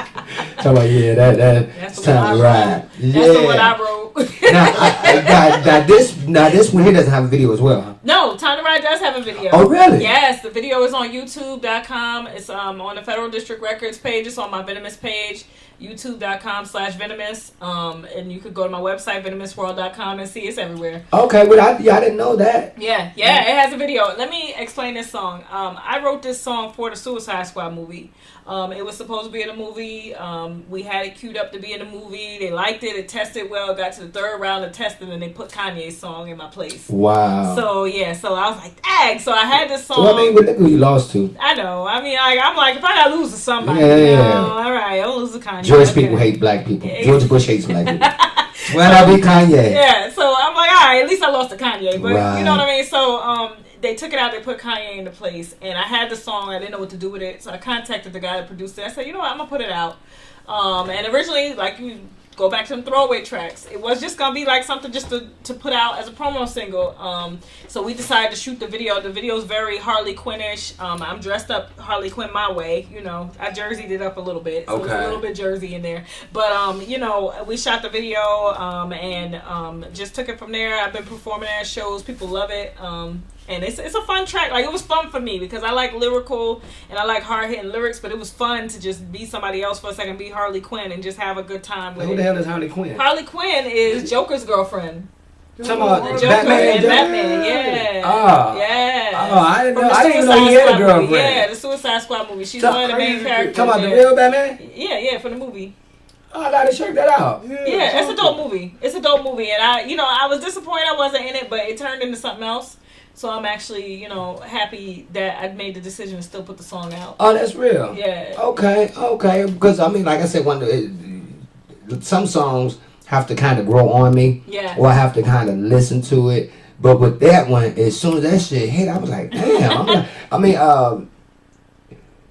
Talking about that's Time to Ride. That's the one I wrote. now this one here doesn't have a video as well, huh? No, Time to Ride does have a video. Oh, really? Yes, the video is on YouTube.com. It's on the Federal District Records page. It's on my Venomiss page, YouTube.com/Venomiss. And you could go to my website, VenomissWorld.com, and see it's everywhere. Okay, well, I didn't know that. Yeah, it has a video. Let me explain this song. I wrote this song for the Suicide Squad movie. It was supposed to be in a movie. We had it queued up to be in a movie. They liked it. It tested well. Got to the third round of testing, and they put Kanye's song in my place. Wow. So I was like, dang. So I had this song. So I mean, what nigga you lost to? I know. I mean, I'm like, if I gotta lose to somebody, all right, I'll lose to Kanye. Jewish people hate black people. George Bush hates black people. Well, I be Kanye. Yeah. So I'm like, all right, at least I lost to Kanye. But you know what I mean. So they took it out. They put Kanye into place, and I had the song. I didn't know what to do with it, so I contacted the guy that produced it. I said, you know what, I'm gonna put it out. And originally, like you go back to some throwaway tracks. It was just gonna be like something just to put out as a promo single. So we decided to shoot the video. The video is very Harley Quinn-ish. I'm dressed up Harley Quinn my way. You know, I jerseyed it up a little bit. So there's a little bit Jersey in there. But you know, we shot the video and just took it from there. I've been performing at shows. People love it. And it's a fun track. Like, it was fun for me because I like lyrical and I like hard hitting lyrics, but it was fun to just be somebody else for a second, be Harley Quinn and just have a good time with it. Who the hell is Harley Quinn? Harley Quinn is Joker's girlfriend. Talking about Joker Batman, yeah. Oh. Yeah. Oh, I didn't know he had a girlfriend. Yeah, the Suicide Squad movie. She's one of the main characters. Talking about the real Batman? Yeah, for the movie. Oh, I gotta check that out. Yeah, it's a dope movie. It's a dope movie. And I was disappointed I wasn't in it, but it turned into something else. So I'm actually, happy that I made the decision to still put the song out. Oh, that's real. Yeah. Okay. Because I mean, like I said, some songs have to kind of grow on me. Yeah. Or I have to kind of listen to it. But with that one, as soon as that shit hit, I was like, damn.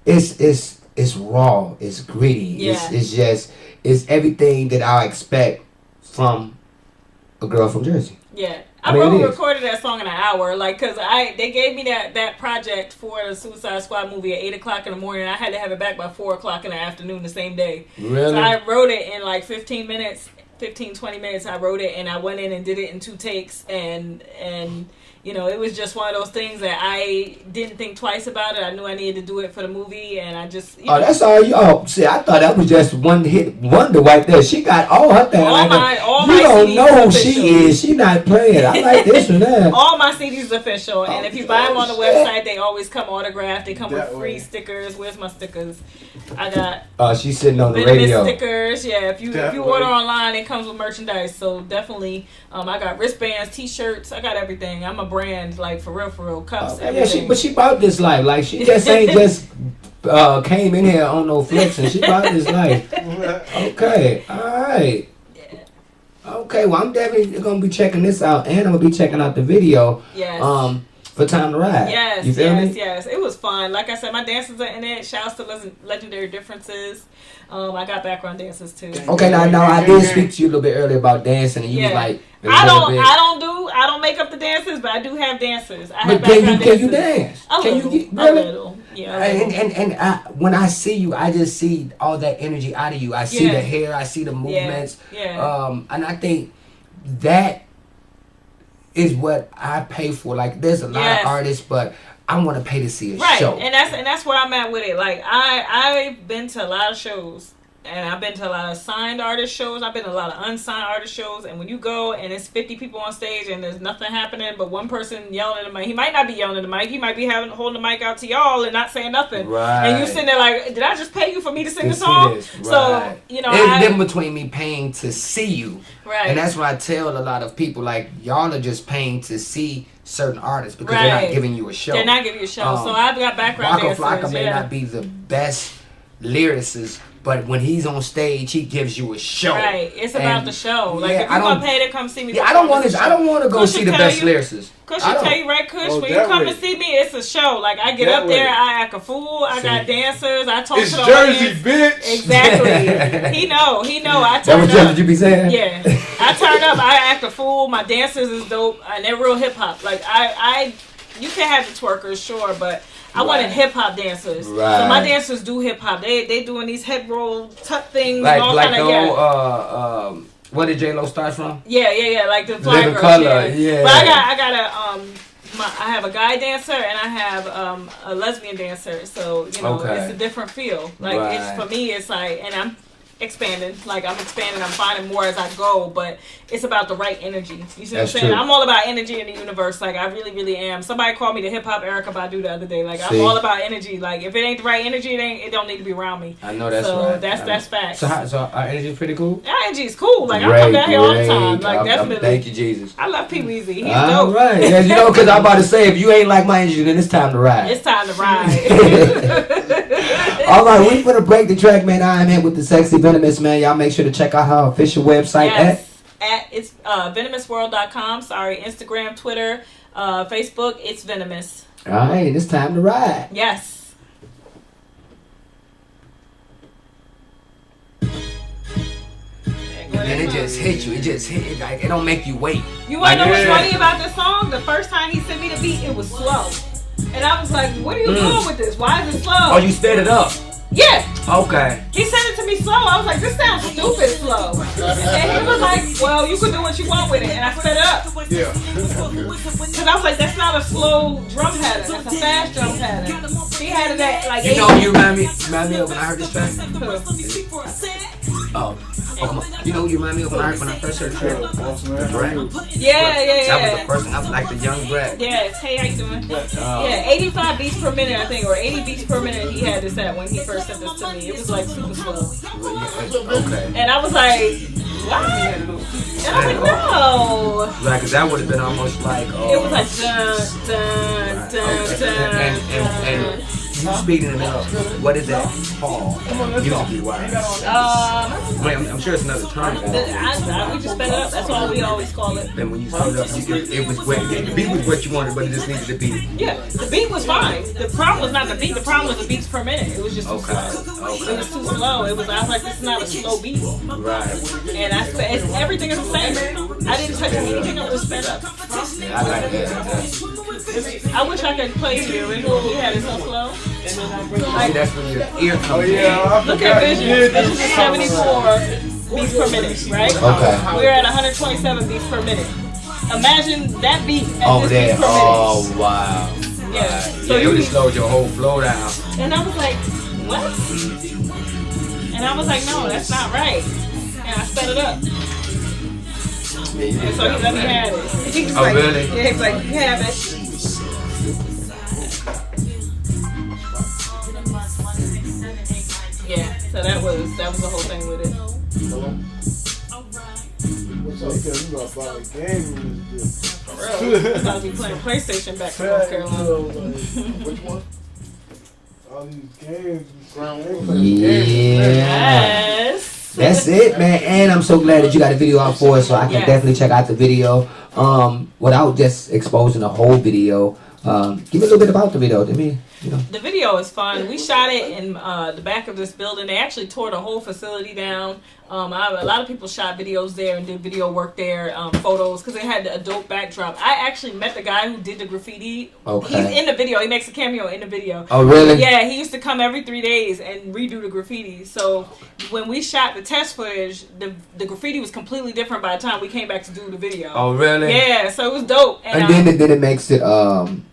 It's raw. It's gritty. Yeah. It's everything that I expect from a girl from Jersey. Yeah. I recorded that song in an hour, like, cause they gave me that project for the Suicide Squad movie at 8 o'clock in the morning. I had to have it back by 4 o'clock in the afternoon the same day. Really? So I wrote it in like 20 minutes. I wrote it and I went in and did it in 2 takes and it was just one of those things that I didn't think twice about it. I knew I needed to do it for the movie, and I just. That's all you. Oh, see, I thought that was just one hit wonder right there. She got all her things. All my you don't CDs know who official. she is. She not playing. I like this one there. All my CDs official, and if you buy them on the website, they always come autographed. They come with free stickers. Where's my stickers? I got. She's sitting on the Venomiss radio. Stickers. Yeah, if you order online, it comes with merchandise. So definitely, I got wristbands, T-shirts. I got everything. I'm a brand, like, for real, cups. Yeah, but she bought this life. Like, she just ain't just came in here on no flexing. She bought this life. Okay, all right. Yeah. Okay, well, I'm definitely gonna be checking this out, and I'm gonna be checking out the video. Yes. For Time to Ride. Yes. You feel me? Yes. It was fun. Like I said, my dancers are in it. Shouts to Legendary Differences. I got background dancers too. Okay, now I did speak to you a little bit earlier about dancing, and you was like, I don't make up the dances, but I do have dancers. But can you dance? A little. Yeah. And when I see you, I just see all that energy out of you. I see the hair, I see the movements. Yeah. And I think that is what I pay for. Like, there's a lot of artists, but I want to pay to see a show. And that's where I'm at with it. Like, I've been to a lot of shows. And I've been to a lot of signed artist shows. I've been to a lot of unsigned artist shows. And when you go and it's 50 people on stage and there's nothing happening but one person yelling at the mic. He might not be yelling at the mic. He might be holding the mic out to y'all and not saying nothing. Right. And you sitting there like, did I just pay you for me to sing the song? Right. So, it's the difference between me paying to see you. Right. And that's what I tell a lot of people. Like, y'all are just paying to see certain artists because they're not giving you a show. They're not giving you a show. So I've got background dancers. Flocka may not be the best lyricist, but when he's on stage, he gives you a show. Right, it's about the show. Like, if you're gonna pay to come see me, I don't want to go see the best lyricists. Kush will tell you, right, Kush, when you come to see me, it's a show. Like, I get up there, I act a fool. I got dancers. I talk to the Jersey, audience. bitch. Exactly. He know. I turn up. That what you be saying? Yeah, I turn up. I act a fool. My dancers is dope, and they're real hip hop. Like, you can have the twerkers, sure, but I wanted hip hop dancers. Right. So my dancers do hip hop. They doing these head roll tuck things. Like, and all like kind of, the where did J-Lo start from? Yeah, like the fly girls. Color, yeah. But I have a guy dancer and I have a lesbian dancer. So it's a different feel. Like it's for me, it's like, and I'm expanding. I'm finding more as I go, but it's about the right energy. You see what I'm saying? True. I'm all about energy in the universe. Like, I really, really am. Somebody called me the hip hop Erykah Badu the other day. Like, I'm all about energy. Like, if it ain't the right energy, it don't need to be around me. I know that's so right. That's facts. So our energy is pretty cool? Our energy is cool. Like, I come down here all the time. Like, definitely. Thank you, Jesus. I love Pweezy. He's dope. All right. Yeah, because I'm about to say, if you ain't like my energy, then it's time to ride. It's time to ride. All right, we're going to break the track, man. I am here with the sexy Venomiss, man. Y'all make sure to check out her official website it's venomissworld.com. Sorry, Instagram, Twitter, Facebook. It's Venomiss. All right, it's time to ride. Yes. Yeah, go And it just hit you. It just hit. It don't make you wait. You wanna know what's funny about this song? The first time he sent me the beat, it was slow. And I was like, what are you doing with this? Why is it slow? Oh, you sped it up? Yeah. Okay. He sent it to me slow. I was like, this sounds stupid slow. And he was like, well, you can do what you want with it. And I sped it up. Yeah. Because I was like, that's not a slow drum pattern. That's a fast drum pattern. He had it at like 8. You know, you remind me of when I heard this track? Oh, come on. You know who you remind me of when I first heard Trip? Brett. Yeah. That was the first one. I was like the young Brett. Yes. Hey, how you doing? Yeah, 85 beats per minute, I think, or 80 beats per minute he had this at when he first sent this to me. It was like super slow. Okay. And I was like, what? And I'm like, no. Right, because that would have been almost like... It was like, dun, dun, dun, dun, and you speeding it up. What is that called? Musically wise. I'm sure it's another term. We just sped it up. That's all we always call it. And when you sped it up, it was the beat was what you wanted, but it just needed to be. Yeah, the beat was fine. The problem was not the beat. The problem was the beats per minute. It was just too slow. It was too slow. I was like, this is not a slow beat. Right. And everything is the same. I didn't touch anything. It was sped up. Yeah, I like that. I wish I could play the original. We had it so slow. Like, that's when your ear comes in. Look at Vision. Vision is 74 beats per minute, right? Okay. We're at 127 beats per minute. Imagine that beat at Over this there. beats per minute. Oh, wow. Yeah. So it would have slowed your whole flow down. And I was like, what? And I was like, no, that's not right. And I sped it up. And so he let me have it. He was like, really? Yeah, he was like, you have it. Yeah, so that was the whole thing with it. What's up? You about to buy a game in this For real. I thought we playing PlayStation back in North Carolina. Which one? All these games. Yes. That's it, man. And I'm so glad that you got a video out for us, so I can definitely check out the video. Without just exposing the whole video, give me a little bit about the video to me. You know. The video is fun. We shot it in the back of this building. They actually tore the whole facility down. A lot of people shot videos there and did video work there, photos, because it had a dope backdrop. I actually met the guy who did the graffiti. Okay. He's in the video. He makes a cameo in the video. Oh, really? Yeah, he used to come every 3 days and redo the graffiti. So when we shot the test footage, the graffiti was completely different by the time we came back to do the video. Oh, really? Yeah, so it was dope. And then it makes it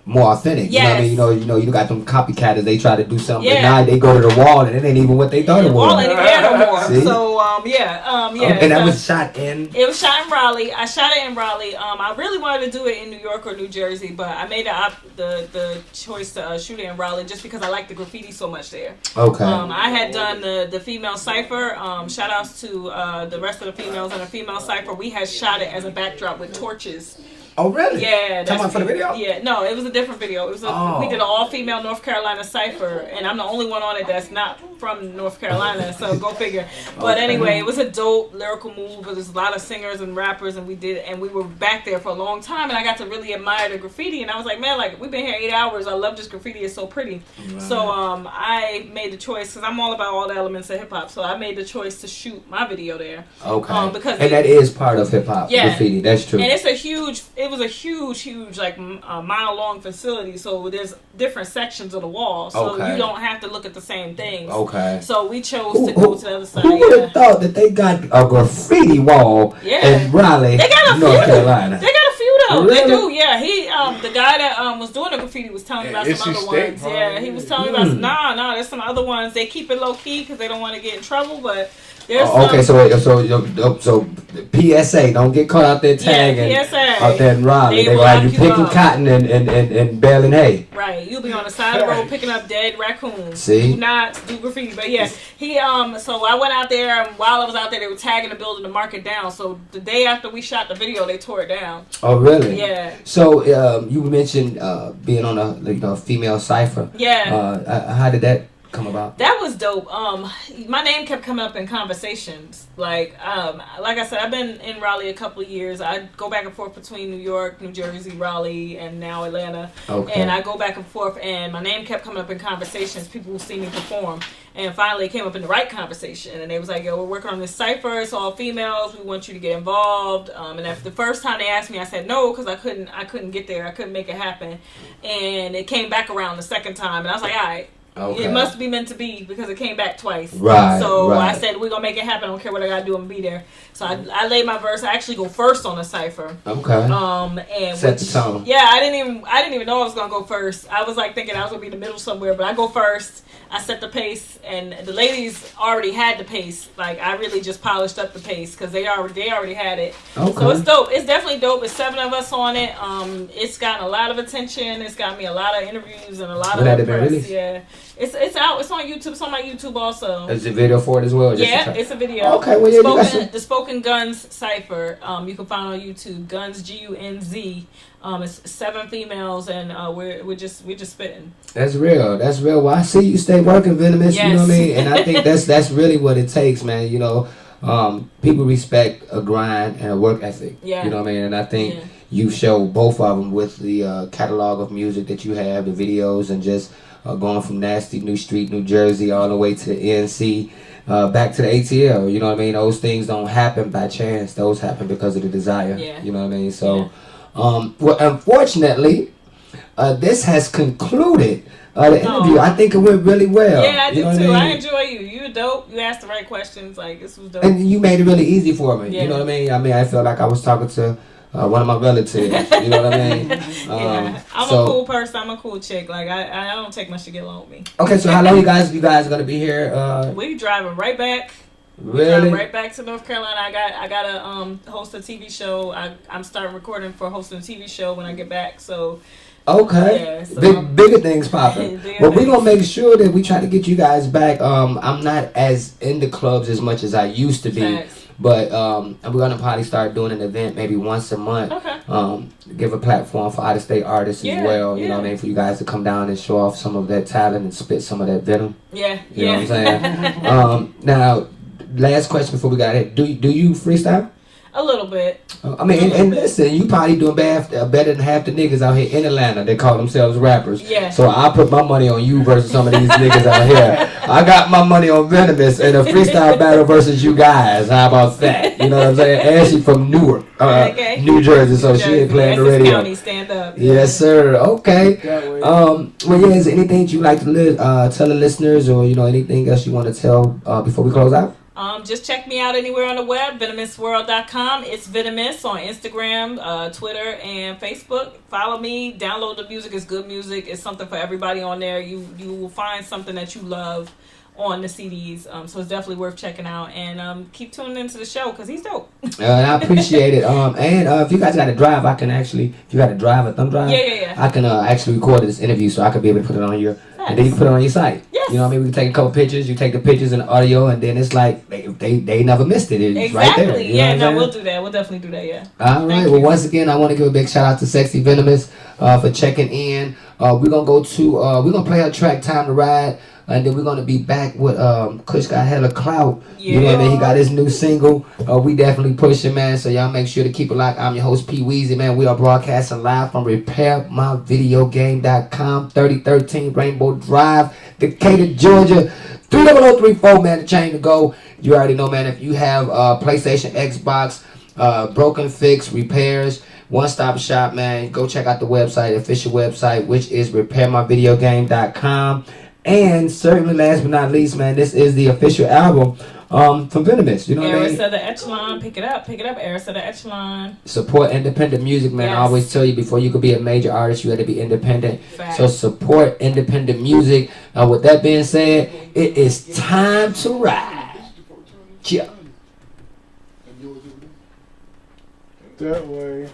more authentic. Yes. You know what I mean? You got them copycatters. They try to do something, but now they go to the wall and it ain't even what they thought it was. The wall ain't even there no more. So and that was shot in. It was shot in Raleigh. I shot it in Raleigh. I really wanted to do it in New York or New Jersey, but I made the choice to shoot it in Raleigh just because I like the graffiti so much there. Okay. I had done the female cipher. Shout outs to the rest of the females in the female cipher. We had shot it as a backdrop with torches. Oh, really? Yeah. Come on for the video? Yeah. No, it was a different video. It was we did an all-female North Carolina cipher, and I'm the only one on it that's not from North Carolina, so go figure. But anyway, it was a dope lyrical move. There's a lot of singers and rappers, and we were back there for a long time, and I got to really admire the graffiti, and I was like, man, like, we've been here 8 hours. I love this graffiti. It's so pretty. Right. So I made the choice, because I'm all about all the elements of hip-hop, so I made the choice to shoot my video there. Okay. Because that is part of hip-hop, graffiti. That's true. And it was a huge, like, mile-long facility, so there's different sections of the wall, so you don't have to look at the same things. Okay. So we chose to go to the other side. Who would have thought that they got a graffiti wall in Raleigh, North Carolina? They got a few, though. Really? They do, yeah. The guy that was doing the graffiti was telling me about some other ones. Yeah, he was telling me about some, there's some other ones. They keep it low-key because they don't want to get in trouble, but... So PSA, don't get caught out there tagging out there in Raleigh. They're gonna have you picking cotton and baling hay. Right, you'll be on the side of the road picking up dead raccoons. See? Do not do graffiti. But yeah, so I went out there, and while I was out there, they were tagging the building to mark it down. So the day after we shot the video, they tore it down. Oh, really? Yeah. So you mentioned being on a female cipher. Yeah. How did that come about? That was dope. My name kept coming up in conversations. Like I said, I've been in Raleigh a couple of years. I go back and forth between New York, New Jersey, Raleigh, and now Atlanta. Okay. And I go back and forth, and my name kept coming up in conversations. People will see me perform. And finally, it came up in the right conversation, and they was like, "Yo, we're working on this cipher. It's all females. We want you to get involved." And after the first time they asked me, I said no because I couldn't get there. I couldn't make it happen. And it came back around the second time, and I was like, "All right." Okay. It must be meant to be because it came back twice. Right. So I said, we're going to make it happen. I don't care what I got to do. I'm going to be there. So I laid my verse. I actually go first on the cipher. Okay. And set the tone. Yeah, I didn't even know I was going to go first. I was like thinking I was going to be in the middle somewhere, but I go first. I set the pace, and the ladies already had the pace. Like, I really just polished up the pace because they already had it. Okay. So it's dope. It's definitely dope. It's 7 of us on it. It's gotten a lot of attention. It's got me a lot of interviews and a lot of press. Yeah. It's out. It's on YouTube. It's on my YouTube also. Is a video for it as well? Yeah, it's a video. Okay, well, yeah, the Spoken Guns Cipher. You can find on YouTube. Guns, Gunz. It's 7 females, and we're just spitting. That's real. That's real. Well, I see you stay working, Venomiss. Yes. You know what I mean? And I think that's really what it takes, man. You know, people respect a grind and a work ethic. Yeah. You know what I mean? And I think you show both of them with the catalog of music that you have, the videos, and just going from nasty New Street, New Jersey, all the way to the NC, back to the ATL. You know what I mean? Those things don't happen by chance. Those happen because of the desire. Yeah. You know what I mean? So, well, unfortunately, this has concluded the interview. I think it went really well. Yeah, I did too. I enjoy you. You were dope. You asked the right questions. Like, this was dope. And you made it really easy for me. Yeah. You know what I mean? I felt like I was talking to one of my relatives. You know what I mean? Yeah. I'm a cool person. I'm a cool chick. Like, I don't take much to get along with me. Okay, so how long you guys gonna be here? We driving right back. Really? Right back to North Carolina. I gotta host a TV show. I'm starting recording for hosting a TV show when I get back. So okay, yeah, so bigger things popping. Well, we're gonna make sure that we try to get you guys back. I'm not as in the clubs as much as I used to be. Thanks. But we're gonna probably start doing an event maybe once a month. Okay. Give a platform for out of state artists as well. You know what I mean? For you guys to come down and show off some of that talent and spit some of that venom. Yeah. You know what I'm saying? Now, last question before we got it. Do you freestyle? A little bit. I mean, and listen, you probably doing better than half the niggas out here in Atlanta that call themselves rappers. Yeah. So I put my money on you versus some of these niggas out here. I got my money on Venomiss in a freestyle battle versus you guys. How about that? You know what I'm saying? And she from Newark, New Jersey, so she ain't playing the radio. County, stand up. Yes, sir. Okay. Well, yeah, is there anything you like to tell the listeners, or anything else you want to tell before we close out? Just check me out anywhere on the web, venomissworld.com. It's Venomiss on Instagram, Twitter, and Facebook. Follow me. Download the music. It's good music. It's something for everybody on there. You will find something that you love on the CDs. So it's definitely worth checking out. And keep tuning into the show because he's dope. And I appreciate it. And if you guys got to drive, I can actually, if you got to drive a thumb drive, I can actually record this interview so I can be able to put it on your, and then you can put it on your site. Yes. You know what I mean? We can take a couple pictures. You take the pictures and the audio, and then it's like they never missed it. It's exactly. Right there. You know we'll do that. We'll definitely do that. Yeah. All right. Well, once again, I want to give a big shout out to Sexy Venomiss for checking in. We're gonna go to we're gonna play a track, Time to Ride. And then we're going to be back with Kush got hella clout. Yeah. You know what I mean? He got his new single. We definitely pushing, man. So y'all make sure to keep it locked. I'm your host, Pweezy, man. We are broadcasting live from RepairMyVideoGame.com, 3013 Rainbow Drive, Decatur, Georgia. 30034, man. The chain to go. You already know, man. If you have PlayStation, Xbox, broken fix, repairs, one-stop shop, man. Go check out the website, official website, which is RepairMyVideoGame.com. And certainly, last but not least, man, this is the official album from Venomiss. You know what I mean? Eris of the Echelon, pick it up, Eris of the Echelon. Support independent music, man. Yes. I always tell you, before you could be a major artist, you had to be independent. Fact. So support independent music. With that being said, it is time to ride. Cheer. That way.